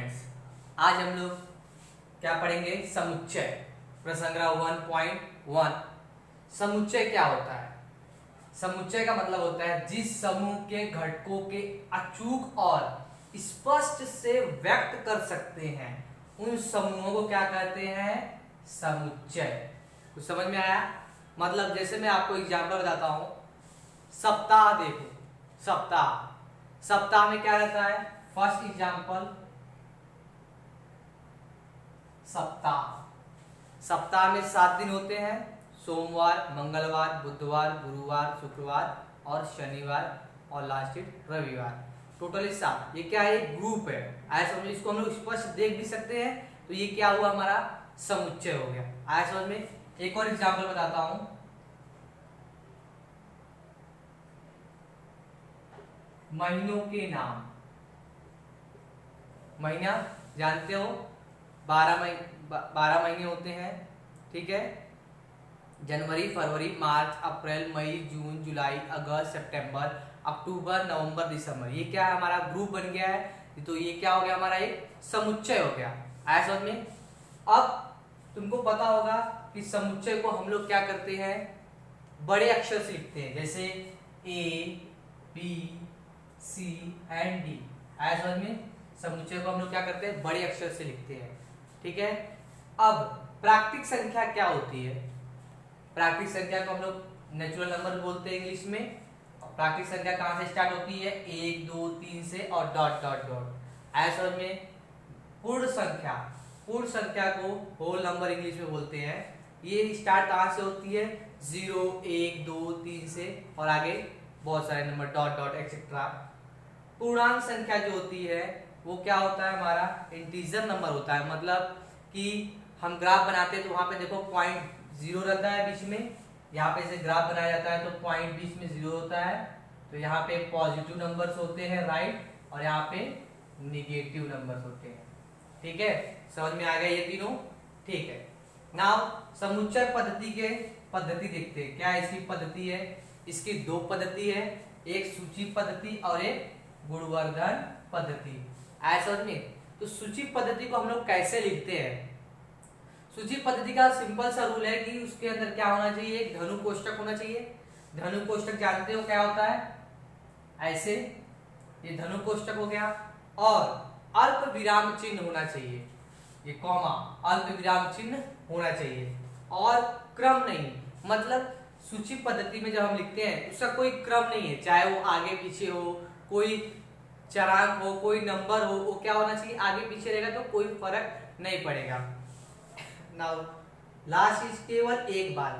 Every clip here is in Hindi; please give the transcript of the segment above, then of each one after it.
फ्रेंड्स, आज हम लोग क्या पढ़ेंगे? समुच्चय। प्रसंग्रह 1.1। समुच्चय क्या होता है? समुच्चय का मतलब होता है जिस समूह के घटकों के अचूक और स्पष्ट से व्यक्त कर सकते हैं उन समूहों को क्या कहते हैं? समुच्चय। कुछ समझ में आया? मतलब जैसे मैं आपको एग्जाम्पल बताता हूं, सप्ताह देखो, सप्ताह सप्ताह में क्या रहता है? फर्स्ट एग्जाम्पल, सप्ताह। सप्ताह में 7 दिन होते हैं, सोमवार, मंगलवार, बुधवार, गुरुवार, शुक्रवार और शनिवार और लास्ट रविवार। टोटली 7। ये क्या है? ग्रुप है। आया समझ में? इसको हम लोग स्पष्ट देख भी सकते हैं, तो ये क्या हुआ? हमारा समुच्चय हो गया। आया समझ में? एक और एग्जाम्पल बताता हूं, महीनों के नाम। महीना जानते हो, 12 महीने होते हैं, ठीक है? जनवरी, फरवरी, मार्च, अप्रैल, मई, जून, जुलाई, अगस्त, सितंबर, अक्टूबर, नवंबर, दिसंबर। ये क्या है? हमारा ग्रुप बन गया है। तो ये क्या हो गया? हमारा एक समुच्चय हो गया। आया समझ में? अब तुमको पता होगा कि समुच्चय को हम लोग क्या करते हैं? बड़े अक्षर से लिखते हैं, जैसे ए, बी, सी एंड डी। आया समझ में? समुच्चय को हम लोग क्या करते हैं? बड़े अक्षर से लिखते हैं, ठीक है? अब प्राकृतिक संख्या क्या होती है? प्राकृतिक संख्या को हम लोग नेचुरल नंबर बोलते हैं इंग्लिश में। प्राकृतिक संख्या कहां से स्टार्ट होती है? 1, 2, 3 से और डॉट डॉट डॉट। आया समझ में? पूर्ण संख्या, पूर्ण संख्या को होल नंबर इंग्लिश में बोलते हैं। ये स्टार्ट कहां से होती है? 0, 1, 2, 3 से और आगे बहुत सारे नंबर डॉट डॉट एक्सेट्रा। पूर्णांक संख्या जो होती है वो क्या होता है? हमारा इंटीजर नंबर होता है। मतलब कि हम ग्राफ बनाते हैं तो वहां पे देखो पॉइंट 0 रहता है बीच में। यहाँ पे से ग्राफ बनाया जाता है तो पॉइंट बीच में 0 होता है। तो यहाँ पे पॉजिटिव नंबर्स होते हैं राइट, और यहाँ पे निगेटिव नंबर्स होते हैं, ठीक है? समझ में आ गया ये तीनों? ठीक है। नाउ समुच्चय पद्धति के पद्धति देखते हैं। क्या इसकी पद्धति है? इसकी 2 पद्धति है, एक सूची पद्धति और एक गुणवर्धन पद्धति। आया समझ में? तो सूची पद्धति को हम लोग कैसे लिखते हैं? सूची पद्धति का सिंपल सा रूल है कि उसके अंदर क्या होना चाहिए? एक धनु कोष्ठक होना चाहिए। धनु कोष्ठक जानते हो क्या होता है? ऐसे, ये धनु कोष्ठक हो गया। और अल्प विराम चिन्ह होना चाहिए, ये कॉमा, अल्प विराम चिन्ह होना चाहिए। और क्रम नहीं, मतलब सूची पद्धति में जब हम लिखते हैं उसका कोई क्रम नहीं है, चाहे वो आगे पीछे हो, कोई चरांक हो, कोई नंबर हो, वो क्या होना चाहिए? आगे पीछे रहेगा तो कोई फर्क नहीं पड़ेगा। नाउ लास्ट इज केवल एक बार।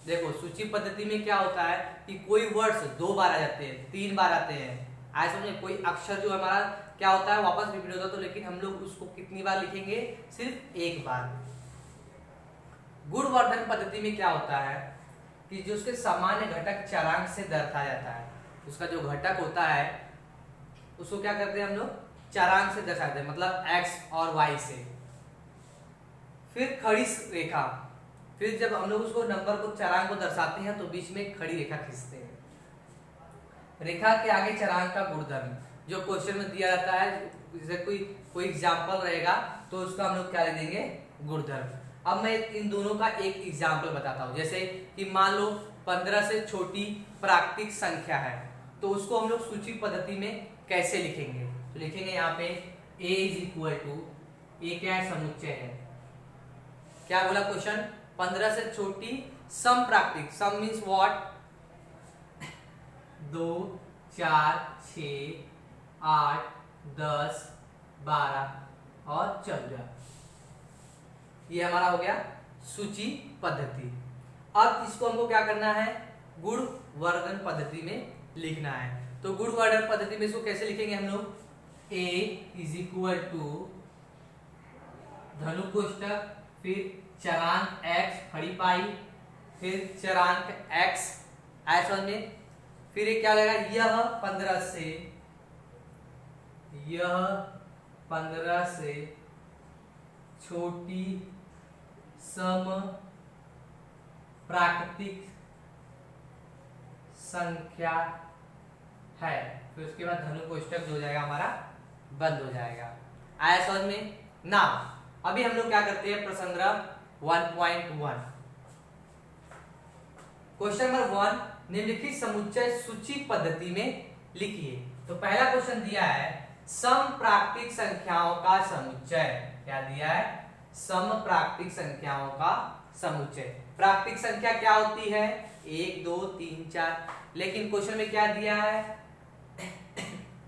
देखो सूची पद्धति में क्या होता है कि कोई वर्ड्स 2 बार आ जाते हैं, 3 बार आते हैं। आए समझे? कोई अक्षर जो हमारा क्या होता है वापस रिपीट होता है, तो लेकिन हम लोग उसको कितनी बार लिखेंगे? सिर्फ एक बार। गुणवर्धन पद्धति में क्या होता है कि जो उसके सामान्य घटक चरांक से दर्शाया जाता है, उसका जो घटक होता है उसको क्या करते हैं हम लोग? चरांक से दर्शाते हैं, मतलब x और y से। फिर खड़ी रेखा, फिर जब हम लोग उसको नंबर को चरांक को दर्शाते हैं तो बीच में खड़ी रेखा खींचते हैं। रेखा के आगे चरांक का गुणधर्म जो क्वेश्चन में दिया जाता है, जैसे कोई एग्जाम्पल रहेगा तो उसका हम लोग क्या ले देंगे? गुणधर्म। अब मैं इन दोनों का एक एग्जाम्पल बताता हूं, जैसे कि मान लो 15 से छोटी प्राकृतिक संख्या है, तो उसको हम लोग सूची पद्धति में कैसे लिखेंगे? तो लिखेंगे यहाँ पे a इज इक्वल टू, ये क्या है? समुच्चय है। क्या बोला क्वेश्चन? 15 से छोटी सम प्राकृतिक, सम मीन्स व्हाट? 2, 4, 6, 8, 10, 12 और 14। ये हमारा हो गया सूची पद्धति। अब इसको हमको क्या करना है? गुणवर्धन पद्धति में लिखना है। तो गुणवर्धन पद्धति में इसको कैसे लिखेंगे हम लोग? a इज इक्वल टू धनु कोष्ठक, फिर चरांक x खड़ी पाई, फिर चरांक x। आया समझ में? फिर ये क्या लगेगा? यह 15 से छोटी सम प्राकृतिक संख्या है। फिर उसके बाद धनु कोष्ठक जो हो जाएगा हमारा बंद हो जाएगा। आया समझ में ना। अभी हम लोग क्या करते हैं, प्रश्न नंबर 1.1। क्वेश्चन नंबर 1, निम्नलिखित समुच्चय सूची पद्धति में लिखिए। तो पहला क्वेश्चन दिया है समप्राकृतिक संख्याओं का समुच्चय। क्या दिया है, समप्राकृतिक संख्याओं का समुच्चय। प्राकृतिक संख्या क्या होती है, 1 2 3 4, लेकिन क्वेश्चन में क्या दिया है,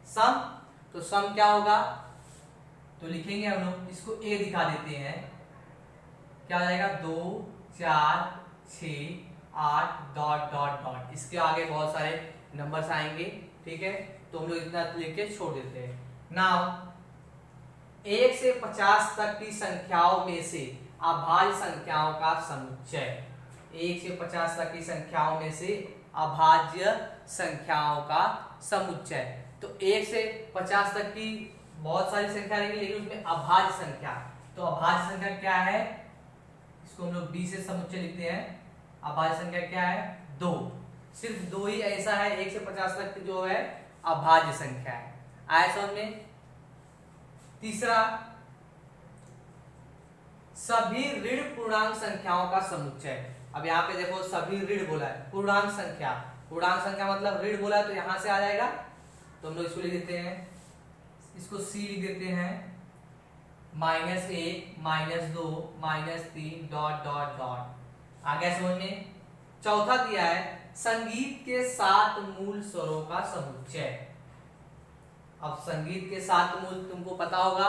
सम। तो सम क्या होगा, तो लिखेंगे हम लोग, इसको ए दिखा देते हैं। क्या हो जाएगा, 2 4 6 8 डॉट डॉट डॉट, इसके आगे बहुत सारे नंबर्स आएंगे, ठीक है। तो हम लोग इतना लिख के छोड़ देते हैं। नाउ 1 से 50 तक की संख्याओं में से अभाज्य संख्याओं का समुच्चय। 1 से 50 तक की संख्याओं में से अभाज्य संख्याओं का समुच्चय। तो 1 से 50 तक की बहुत सारी संख्या रहेंगी, लेकिन उसमें अभाज्य संख्या, तो अभाज्य संख्या क्या है, इसको हम लोग बी से समुच्चय लिखते हैं। अभाज्य संख्या क्या है, 2। सिर्फ 2 ही ऐसा है 1 से 50 तक जो है अभाज्य संख्या है। आया समझ में। तीसरा, सभी ऋण पूर्णांक संख्याओं का समुच्चय। अब यहाँ पे देखो सभी ऋण बोला है, पूर्णांक संख्या, पूर्णांक संख्या मतलब ऋण बोला है, तो यहां से आ जाएगा। तो हम लोग इसको लिख देते हैं, इसको सी लिख देते हैं, -1 -2 -3 डॉट डॉट डॉट। आ गया समझ में। चौथा दिया है संगीत के 7 मूल स्वरों का समुच्चय। अब संगीत के 7 मूल तुमको पता होगा,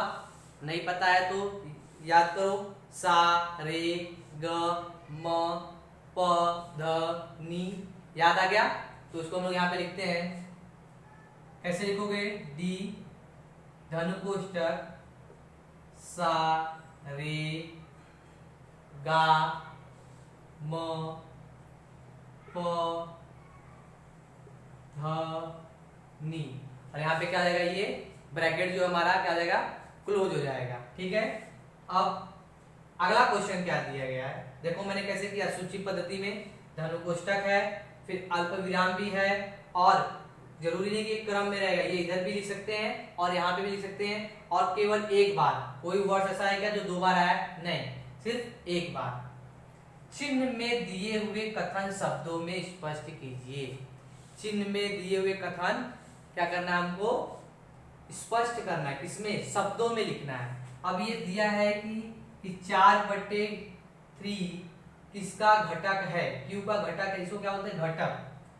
नहीं पता है तो याद करो, सा रे ग म प ध नी। याद आ गया, तो इसको हम लोग यहाँ पे लिखते हैं। कैसे लिखोगे, डी धनुकोष्ठक सा रे गा म प ध नी, और यहाँ पे क्या आ जाएगा, ये ब्रैकेट जो हमारा क्या आ जाएगा, क्लोज हो जाएगा, ठीक है। अब अगला क्वेश्चन क्या दिया गया है, देखो मैंने कैसे किया, सूची पद्धति में धनुकोष्ठक है, फिर अल्प विराम भी है, और जरूरी नहीं कि क्रम में रहेगा, ये इधर भी लिख सकते हैं और यहाँ पे भी लिख सकते हैं, और केवल एक बार। कोई वर्ड ऐसा है क्या जो 2 बार आया, नहीं, सिर्फ एक बार। चिन्ह में दिए हुए कथन शब्दों में स्पष्ट कीजिए। चिन्ह में दिए हुए कथन क्या करना है, हमको स्पष्ट करना है, किसमें, शब्दों में लिखना है। अब ये दिया है कि 4/3 किसका घटक है, क्यू का घटक है, इसको क्या बोलते हैं, घटक।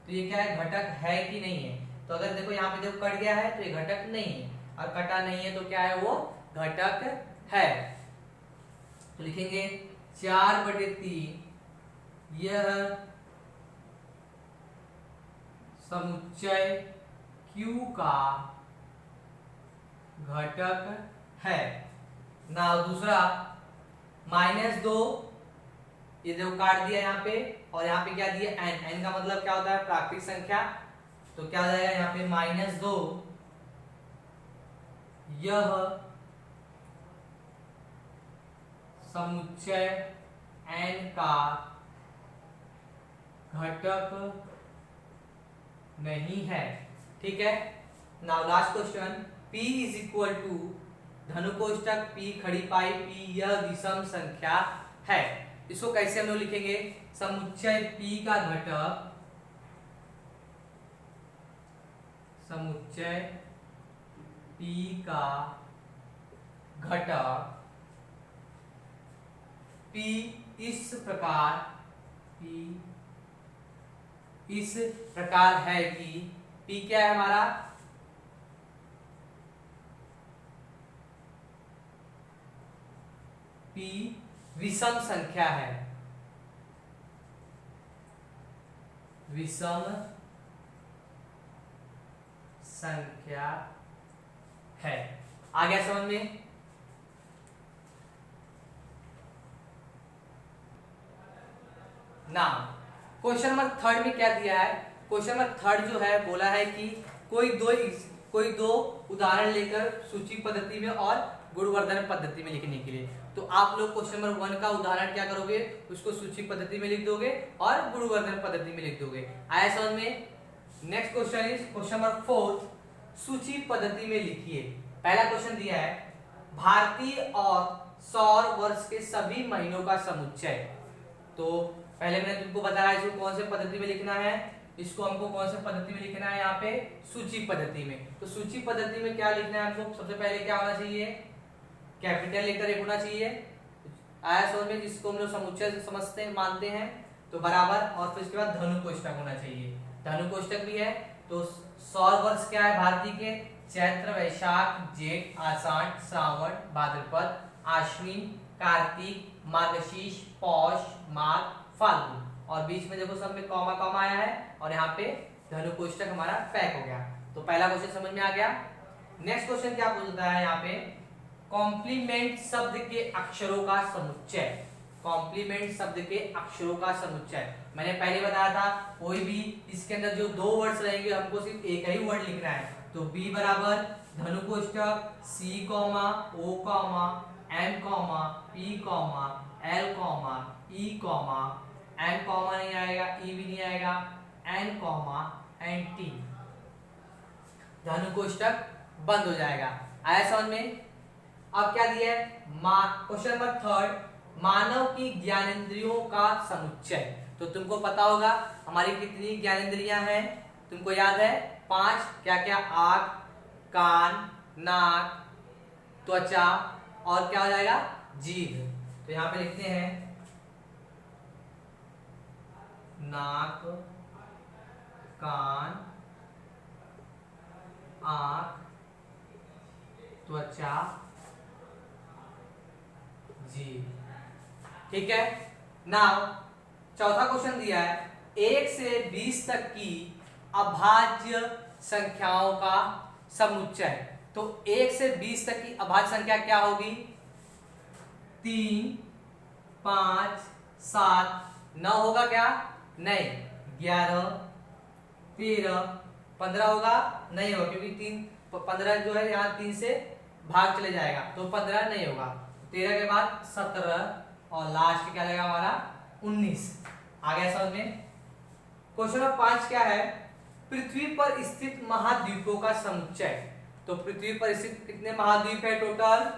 तो ये क्या है, घटक है कि नहीं है। तो अगर देखो यहाँ पे देखो कट गया है, तो ये घटक नहीं है, और कटा नहीं है तो क्या है, वो घटक है। तो लिखेंगे 4/3 यह समुच्चय Q का घटक है ना। दूसरा -2, ये देखो काट दिया यहाँ पे, और यहाँ पे क्या दिया, n। n का मतलब क्या होता है, प्राकृतिक संख्या। तो क्या हो जाएगा यहाँ पे, -2 यह समुच्चय n का घटक नहीं है, ठीक है। Now last question, p = धनुकोष्ठक p खड़ी पाई p यह विषम संख्या है। इसको कैसे हम लोग लिखेंगे, समुच्चय p का घटक, समुच्चय p का घटक p इस प्रकार है कि p क्या है हमारा, p विषम संख्या है, विषम संख्या है। आ गया समझ में। नाउ क्वेश्चन नंबर 3 में क्या दिया है, क्वेश्चन नंबर 3 जो है बोला है कि कोई दो उदाहरण लेकर सूची पद्धति में और गुणवर्धन पद्धति में लिखने के लिए। तो आप लोग क्वेश्चन नंबर 1 का उदाहरण क्या करोगे, उसको सूची पद्धति में लिख दोगे और गुणवर्धन पद्धति में लिख दोगे। आया समझ में। Next question is question number 4, सूची पद्धति में लिखिए। पहला क्वेश्चन दिया है भारतीय और सौर वर्ष के सभी महीनों का समुच्चय। तो पहले मैंने तुमको बताया इसको कौन से पद्धति में लिखना है, इसको हमको कौन से पद्धति में लिखना है, यहाँ पे सूची पद्धति में। तो सूची पद्धति में क्या लिखना है हमको, सबसे पहले क्या होना चाहिए, कैपिटल लेटर एक होना चाहिए आया समझ में, जिसको हम लोग समुच्चय समझते हैं मानते हैं, तो बराबर, और फिर उसके बाद धनु कोष्ठक होना चाहिए, धनु कोष्ठक भी है। तो सौर वर्ष क्या है भारतीय के, चैत्र वैशाख जेठ आषाढ़ श्रावण भाद्रपद आश्विन कार्तिक मार्गशीर्ष पौष माघ फाल्गुन, और बीच में देखो सब में कॉमा कॉमा आया है, और यहाँ पे धनु कोष्ठक हमारा पैक हो गया। तो पहला क्वेश्चन समझ में आ गया। नेक्स्ट क्वेश्चन क्या पूछता है यहाँ पे, कॉम्प्लीमेंट शब्द के अक्षरों का समुच्चय, कॉम्प्लीमेंट शब्द के अक्षरों का समुच्चय। मैंने पहले बताया था कोई भी इसके अंदर जो दो वर्ड्स रहेंगे हमको सिर्फ एक ही वर्ड लिखना है। तो बी बराबर धनु कोष्ठक C comma O comma M comma P comma L comma E comma N comma नहीं आएगा, ई भी नहीं आएगा, एन कॉमा एन टी, धनु कोष्ठक बंद हो जाएगा। आया समझ में। अब क्या दिया है, क्वेश्चन नंबर 3, मानव की ज्ञानेंद्रियों का समुच्चय। तो तुमको पता होगा हमारी कितनी ज्ञानेंद्रियां हैं, तुमको याद है 5, क्या क्या, आंख कान नाक त्वचा और क्या हो जाएगा, जीभ। तो यहां पे लिखते हैं नाक कान आंख त्वचा जीभ, ठीक है। नाउ चौथा क्वेश्चन दिया है 1 से 20 तक की अभाज्य संख्याओं का समुच्चय। तो 1 से 20 तक की अभाज्य संख्या क्या होगी, 3 5 7 9 होगा क्या, नहीं, 11 13 15 होगा, नहीं होगा क्योंकि 15 जो है यहाँ 3 से भाग चले जाएगा, तो 15 नहीं होगा। 13 के बाद 17 और लास्ट क्या लगेगा हमारा 19। आ गया समझ में। क्वेश्चन नंबर 5 क्या है, पृथ्वी पर स्थित महाद्वीपों का समुच्चय। तो पृथ्वी पर स्थित कितने महाद्वीप है, टोटल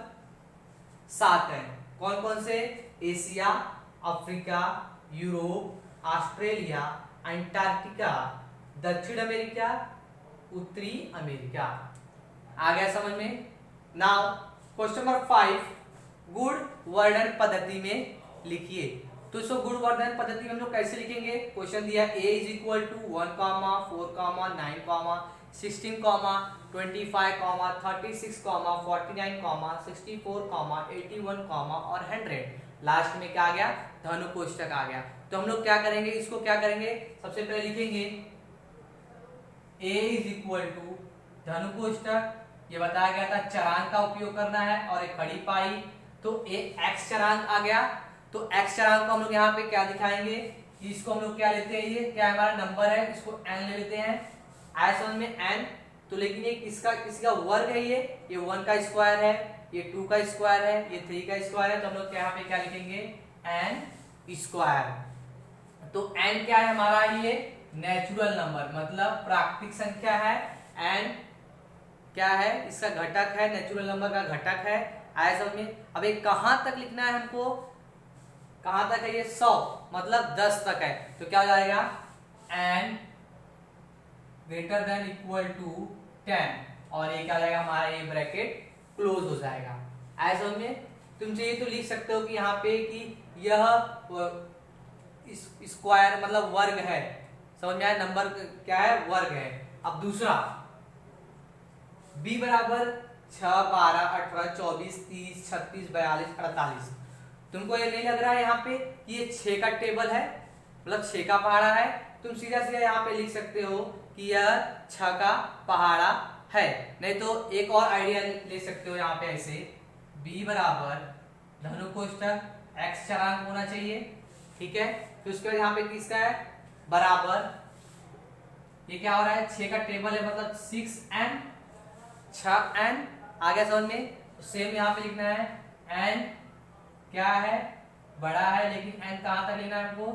7 है। कौन कौन से, Asia Africa Europe Australia Antarctica दक्षिण अमेरिका उत्तरी अमेरिका। आ गया समझ में। नाउ क्वेश्चन नंबर 5, गुण वर्णन पद्धति में लिखिए। तो इसको गुण वर्णन पद्धति में हम लोग कैसे लिखेंगे, क्वेश्चन दिया a = 1, 4, 9, 16, 25, 36, 49, 64, 81 और 100। लास्ट में क्या आ गया, धनु कोष्ठक आ गया। तो हम लोग क्या करेंगे, इसको क्या करेंगे, सबसे पहले लिखेंगे a = धनु कोष्ठक, ये बताया गया था चरांक का उपयोग करना है और एक खड़ी पाई। तो x चरांक आ गया, तो x चरांक को हम लोग यहाँ पे क्या दिखाएंगे कि इसको हम लोग क्या लेते हैं, ये क्या हमारा नंबर है, इसको n ले लेते हैं। आया समझ में n, तो लेकिन ये किसका वर्ग है, ये 1 का स्क्वायर है, ये 2 का स्क्वायर है, ये 3 का स्क्वायर है। तो हम लोग यहाँ पे क्या लिखेंगे, n स्क्वायर। तो n क्या है हमारा, ये नेचुरल नंबर मतलब प्राकृतिक संख्या है। n क्या है, इसका घटक है, नेचुरल नंबर का घटक है। आया समझ में। अब ये कहां तक लिखना है हमको, कहां तक है, ये 100 मतलब 10 तक है। तो क्या हो जाएगा, n > 10 और ये क्या जाएगा हमारा, ये ब्रैकेट क्लोज हो जाएगा। आया समझ में। तुम चाहिए तो लिख सकते हो कि यहाँ पे कि यह स्क्वायर मतलब वर्ग है, समझ में आया, नंबर क्या है, वर्ग है। अब दूसरा b बराबर 6 12 18 24 30 36 42 48। तुमको ये नहीं लग रहा है यहाँ पे ये 6 का टेबल है, मतलब 6 का पहाड़ा है, तुम सीधा सीधा यहाँ पे लिख सकते हो कि यह 6 का पहाड़ा है। नहीं तो एक और आइडिया ले सकते हो यहाँ पे ऐसे, b बराबर धनु कोष्ठक x चरांक होना चाहिए, ठीक है। तो उसके बाद यहाँ पे किसका है, बराबर ये क्या हो रहा है, 6 का टेबल है मतलब 6n 6n। आ गया समझ में। सेम यहाँ पे लिखना है, n क्या है, बड़ा है, लेकिन n कहाँ तक लेना है हमको,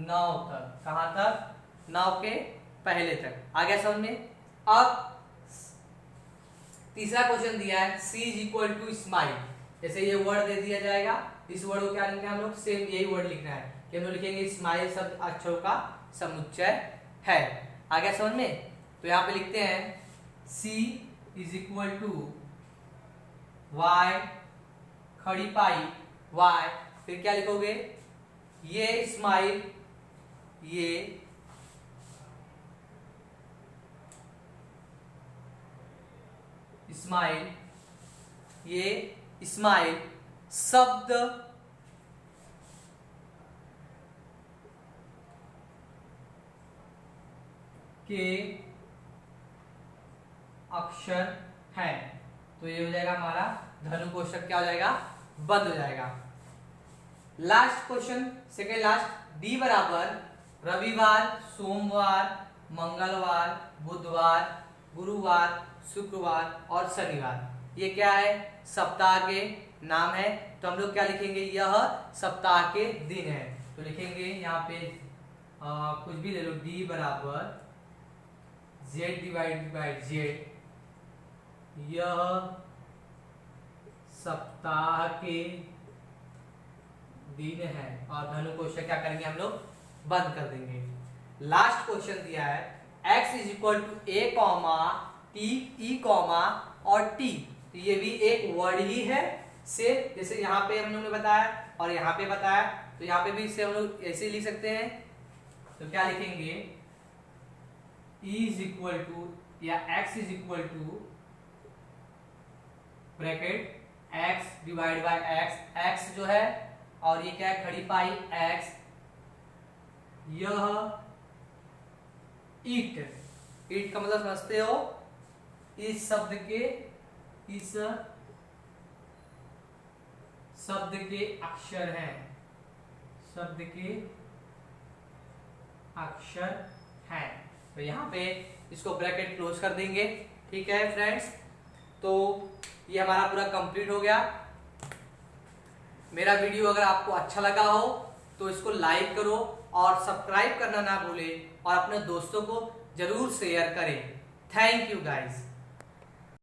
9 तक। कहाँ तक, 9 के पहले तक। आ गया समझ में। अब तीसरा क्वेश्चन दिया है सी इज इक्वल टू स्माइल। जैसे ये वर्ड दे दिया जाएगा, इस वर्ड को क्या लिखना है हम लोग, सेम यही वर्ड लिखना है कि हम लोग लिखेंगे स्माइल शब्द अक्षरों का समुच्चय है। आ गया समझ में? तो यहाँ पे लिखते हैं सी इज इक्वल टू वाई खड़ी पाई वाई, फिर क्या लिखोगे, ये स्माइल, ये स्माइल, ये स्माइल शब्द के अक्षर हैं। तो ये हो जाएगा हमारा धनु कोष्ठक क्या हो जाएगा, बंद हो जाएगा। Last question, second last, D बराबर रविवार, सोमवार, मंगलवार, बुधवार, गुरुवार, शुक्रवार और शनिवार। ये क्या है, सप्ताह के नाम है। तो हम लोग क्या लिखेंगे, यह सप्ताह के दिन है। तो लिखेंगे यहाँ पे कुछ भी ले लो, डी बराबर जेड डिवाइड बाई जेड, यह सप्ताह के दिन है। और धनु कोष्ठक क्या करेंगे हम लोग, बंद कर देंगे। लास्ट क्वेश्चन दिया है x is equal to a comma t e comma और टी। तो ये भी एक वर्ड ही है, सेम जैसे यहाँ पे हम लोग ने बताया और यहाँ पे बताया। तो यहाँ पे भी इसे हम लोग ऐसे ही लिख सकते हैं। तो क्या लिखेंगे, e इज इक्वल टू या x is equal to bracket x divide by x, x जो है और ये क्या है, खड़ी पाई x, यह ईट, ईट का मतलब समझते हो, इस शब्द के अक्षर हैं, शब्द के अक्षर हैं। तो यहाँ पे इसको ब्रैकेट क्लोज कर देंगे। ठीक है फ्रेंड्स, तो ये हमारा पूरा कंप्लीट हो गया। मेरा वीडियो अगर आपको अच्छा लगा हो तो इसको लाइक करो और सब्सक्राइब करना ना भूलें और अपने दोस्तों को जरूर शेयर करें। Thank you guys.